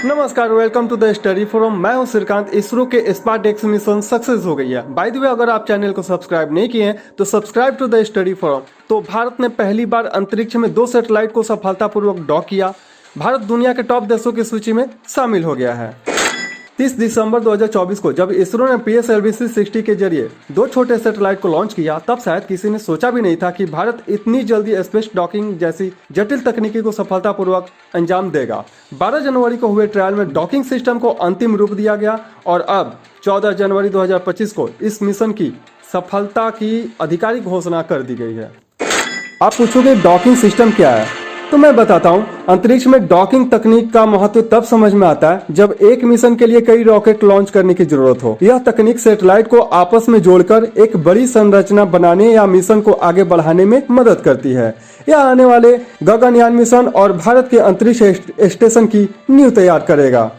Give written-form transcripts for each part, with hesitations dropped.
नमस्कार, welcome to the study forum. मैं हूं श्रीकांत। इसरो के स्पार्डेक्स मिशन सक्सेस हो गई है। बाय द वे, अगर आप चैनल को सब्सक्राइब नहीं किए हैं तो subscribe to the study forum. तो भारत ने पहली बार अंतरिक्ष में 2 सैटेलाइट को सफलतापूर्वक डॉक किया। भारत दुनिया के टॉप देशों की सूची में शामिल हो गया है। 30 दिसंबर 2024 को जब इसरो ने PSLV-60 के जरिए 2 छोटे सैटेलाइट को लॉन्च किया, तब शायद किसी ने सोचा भी नहीं था कि भारत इतनी जल्दी स्पेस डॉकिंग जैसी जटिल तकनीकी को सफलतापूर्वक अंजाम देगा। 12 जनवरी को हुए ट्रायल में डॉकिंग सिस्टम को अंतिम रूप दिया गया और अब 14 जनवरी 2025 को इस मिशन की सफलता की आधिकारिक घोषणा कर दी गई है। आप पूछोगे डॉकिंग सिस्टम क्या है, तो मैं बताता हूं। अंतरिक्ष में डॉकिंग तकनीक का महत्व तब समझ में आता है जब एक मिशन के लिए कई रॉकेट लॉन्च करने की जरूरत हो। यह तकनीक सैटेलाइट को आपस में जोड़कर एक बड़ी संरचना बनाने या मिशन को आगे बढ़ाने में मदद करती है। यह आने वाले गगनयान मिशन और भारत के अंतरिक्ष स्टेशन की नींव तैयार करेगा।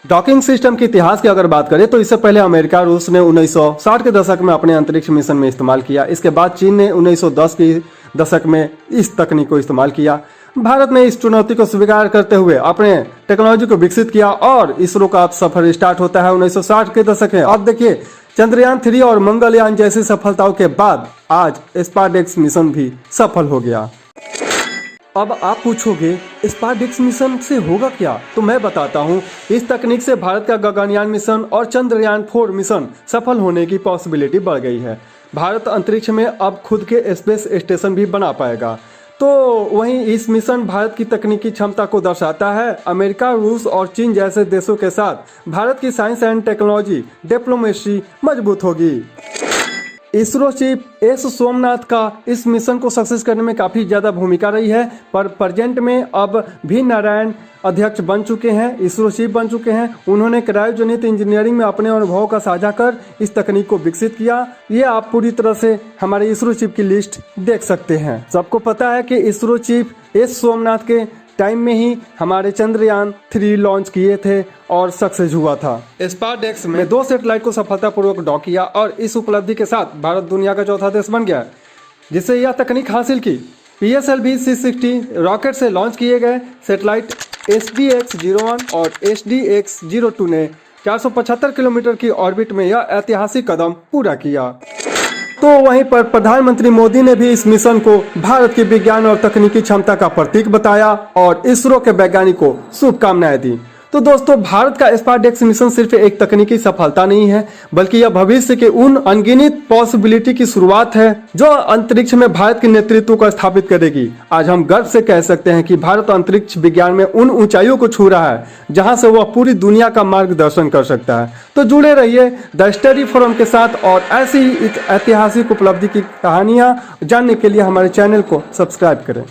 डॉकिंग सिस्टम के इतिहास की अगर बात करें तो इससे पहले अमेरिका, रूस ने 1960 के दशक में अपने अंतरिक्ष मिशन में इस्तेमाल किया। इसके बाद चीन ने 1910 के दशक में इस तकनीक को इस्तेमाल किया। भारत ने इस चुनौती को स्वीकार करते हुए अपने टेक्नोलॉजी को विकसित किया और इसरो का सफर स्टार्ट होता है 1960 के दशक में। अब देखिए, चंद्रयान 3 और मंगलयान जैसी सफलताओं के बाद आज स्पार्डेक्स मिशन भी सफल हो गया। अब आप पूछोगे स्पार्डेक्स मिशन से होगा क्या, तो मैं बताता हूं। इस तकनीक से भारत का गगनयान मिशन और चंद्रयान 4 मिशन सफल होने की पॉसिबिलिटी बढ़ गई है। भारत अंतरिक्ष में अब खुद के स्पेस स्टेशन भी बना पाएगा। तो वहीं इस मिशन भारत की तकनीकी क्षमता को दर्शाता है। अमेरिका, रूस और चीन जैसे देशों के साथ भारत की साइंस एंड टेक्नोलॉजी डिप्लोमेसी मजबूत होगी। इसरो चीफ एस सोमनाथ का इस मिशन को सक्सेस करने में काफी ज्यादा भूमिका रही है, पर प्रेजेंट में अब भी नारायण अध्यक्ष बन चुके हैं, इसरो चीफ बन चुके हैं। उन्होंने क्रायोजेनिक इंजीनियरिंग में अपने अनुभवों का साझा कर इस तकनीक को विकसित किया। ये आप पूरी तरह से हमारे इसरो चीफ की लिस्ट देख सकते हैं। सबको पता है कि इसरो चीफ एस सोमनाथ के टाइम में ही हमारे चंद्रयान 3 लॉन्च किए थे और सक्सेस हुआ था। स्पार्डेक्स में 2 सैटेलाइट को सफलतापूर्वक डॉक किया और इस उपलब्धि के साथ भारत दुनिया का चौथा देश बन गया जिससे यह तकनीक हासिल की। PSLV-60 रॉकेट से लॉन्च किए गए सैटेलाइट SDX-01 और SDX-02 ने 475 किलोमीटर की ऑर्बिट में यह ऐतिहासिक कदम पूरा किया। तो वहीं पर प्रधानमंत्री मोदी ने भी इस मिशन को भारत की विज्ञान और तकनीकी क्षमता का प्रतीक बताया और इसरो के वैज्ञानिकों को शुभकामनाएं दी। तो दोस्तों, भारत का स्पार्डेक्स मिशन सिर्फ एक तकनीकी सफलता नहीं है, बल्कि यह भविष्य के उन अनगिनत पॉसिबिलिटी की शुरुआत है जो अंतरिक्ष में भारत के नेतृत्व को स्थापित करेगी। आज हम गर्व से कह सकते हैं कि भारत अंतरिक्ष विज्ञान में उन ऊंचाइयों को छू रहा है जहां से वह पूरी दुनिया का मार्गदर्शन कर सकता है। तो जुड़े रहिए द स्टडी फोरम के साथ और ऐसी ही ऐतिहासिक उपलब्धि की कहानियां जानने के लिए हमारे चैनल को सब्सक्राइब करें।